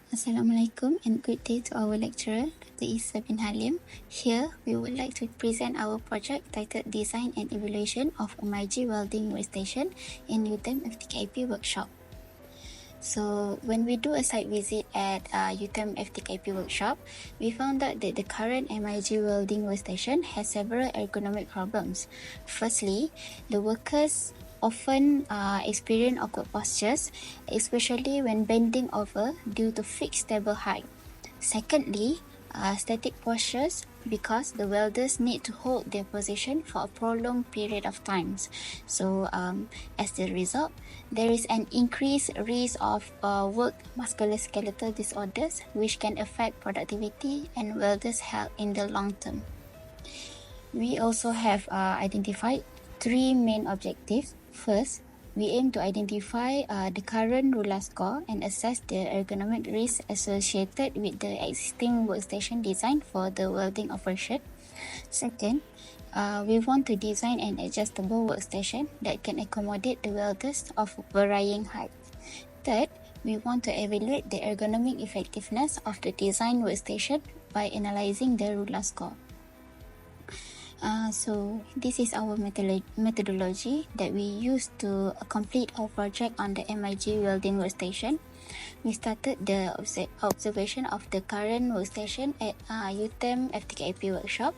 Assalamualaikum and good day to our lecturer, Dr. Isa bin Halim. Here, we would like to present our project titled Design and Evaluation of MIG Welding Workstation in UTM FTKIP Workshop. So, when we do a site visit at UTM FTKIP Workshop, we found out that the current MIG Welding Workstation has several ergonomic problems. Firstly, the workers often experience awkward postures, especially when bending over due to fixed table height. Secondly, static postures because the welders need to hold their position for a prolonged period of times. So, as the result, there is an increased risk of work musculoskeletal disorders, which can affect productivity and welders' health in the long term. We also have identified three main objectives. First, we aim to identify the current ruler score and assess the ergonomic risks associated with the existing workstation design for the welding operation. Second, we want to design an adjustable workstation that can accommodate the welders of varying heights. Third, we want to evaluate the ergonomic effectiveness of the design workstation by analyzing the ruler score. So this is our methodology that we use to complete our project on the MIG welding workstation. We started the observation of the current workstation at UTM FTKIP workshop.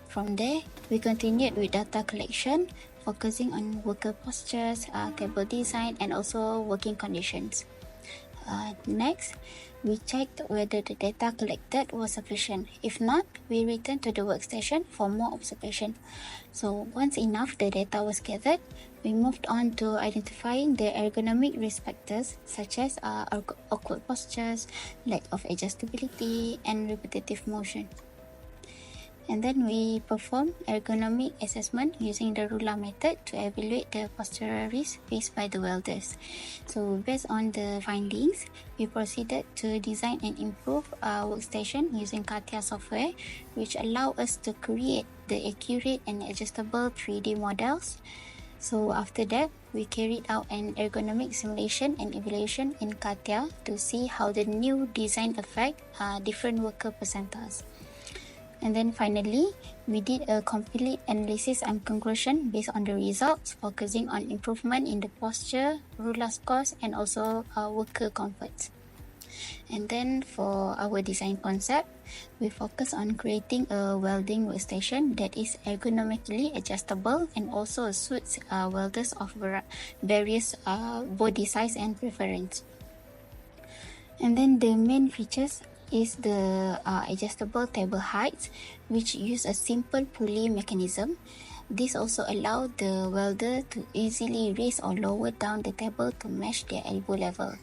From there, we continued with data collection, focusing on worker postures, table design, and also working conditions. Next, we checked whether the data collected was sufficient. If not, we returned to the workstation for more observation. So once enough the data was gathered, we moved on to identifying the ergonomic risk factors such as awkward postures, lack of adjustability, and repetitive motion. And then we perform ergonomic assessment using the ruler method to evaluate the postural risk faced by the welders. So based on the findings, we proceeded to design and improve our workstation using CATIA software, which allow us to create the accurate and adjustable 3D models. So after that, we carried out an ergonomic simulation and evaluation in CATIA to see how the new design affect different worker percentiles. And then finally, we did a complete analysis and conclusion based on the results, focusing on improvement in the posture, ruler scores, and also worker comfort. And then for our design concept, we focus on creating a welding workstation that is ergonomically adjustable and also suits welders of various body size and preference. And then the main features is the adjustable table height, which use a simple pulley mechanism. This also allows the welder to easily raise or lower down the table to match their elbow level.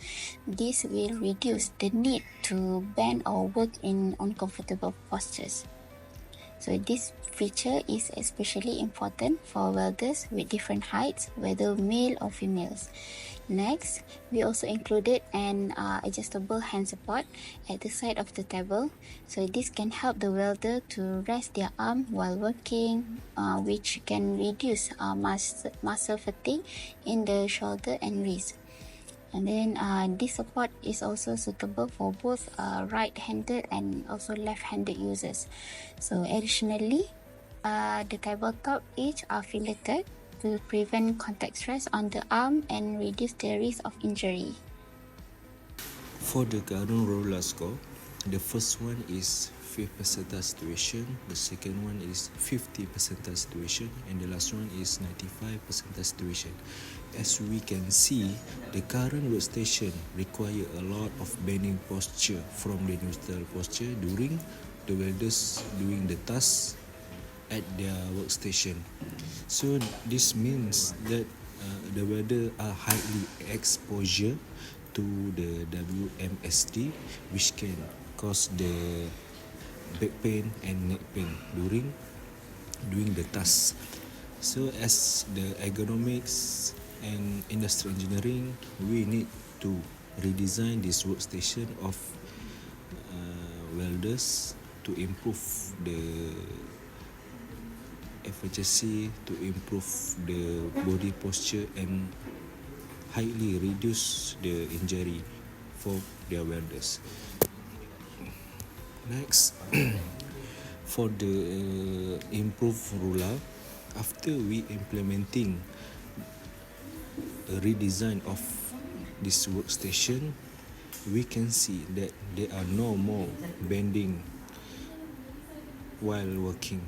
This will reduce the need to bend or work in uncomfortable postures. So this feature is especially important for welders with different heights, whether male or females. Next, we also included an adjustable hand support at the side of the table. So this can help the welder to rest their arm while working, which can reduce muscle fatigue in the shoulder and wrist. And then this support is also suitable for both right-handed and also left-handed users. So additionally, the tabletop edge are filleted to prevent contact stress on the arm and reduce the risk of injury. For the current roller score, the first one is 5 percentile situation, the second one is 50 percentile situation, and the last one is 95 percentile situation. As we can see, the current workstation require a lot of bending posture from the neutral posture during the welders doing the task at their workstation. So this means that the welder are highly exposure to the WMSD, which can cause the back pain and neck pain during doing the task. So as the ergonomics and industrial engineering, we need to redesign this workstation of welders to improve the efficiency, to improve the body posture and highly reduce the injury for their welders. Next, for the improved ruler, after we implementing a redesign of this workstation, we can see that there are no more bending while working,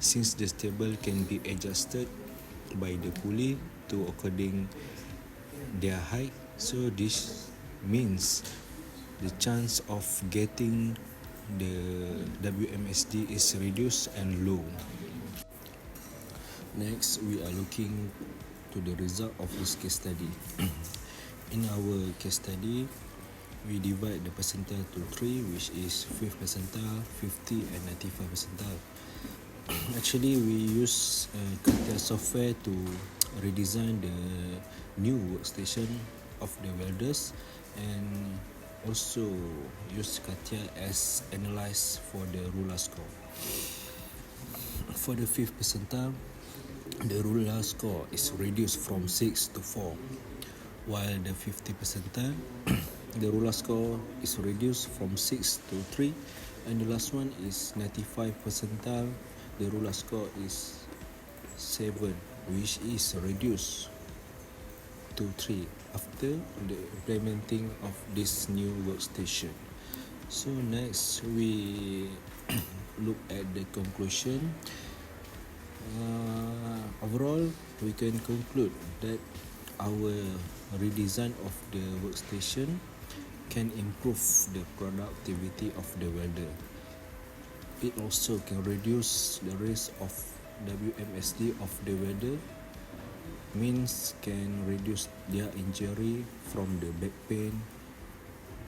since the table can be adjusted by the pulley to according their height. So this means the chance of getting the WMSD is reduced and low. Next, we are looking to the result of this case study. In our case study, we divide the percentile to 3, which is 5th percentile, 50 and 95 percentile. Actually, we use CATIA software to redesign the new workstation of the welders, and also use CATIA as analyze for the ruler score. For the 5th percentile, the ruler score is reduced from 6 to 4, while the 50 percentile, the ruler score is reduced from 6 to 3, and the last one is 95 percentile, the ruler score is 7, which is reduced to 3 after the implementing of this new workstation. So next, we look at the conclusion. Overall, we can conclude that our redesign of the workstation can improve the productivity of the welder. It also can reduce the risk of WMSD of the welder, means can reduce their injury from the back pain,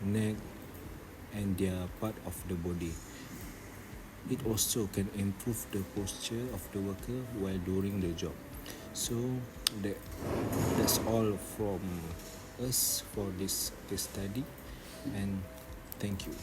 neck, and their part of the body. It also can improve the posture of the worker while doing the job. So that's all from us for this case study, and thank you.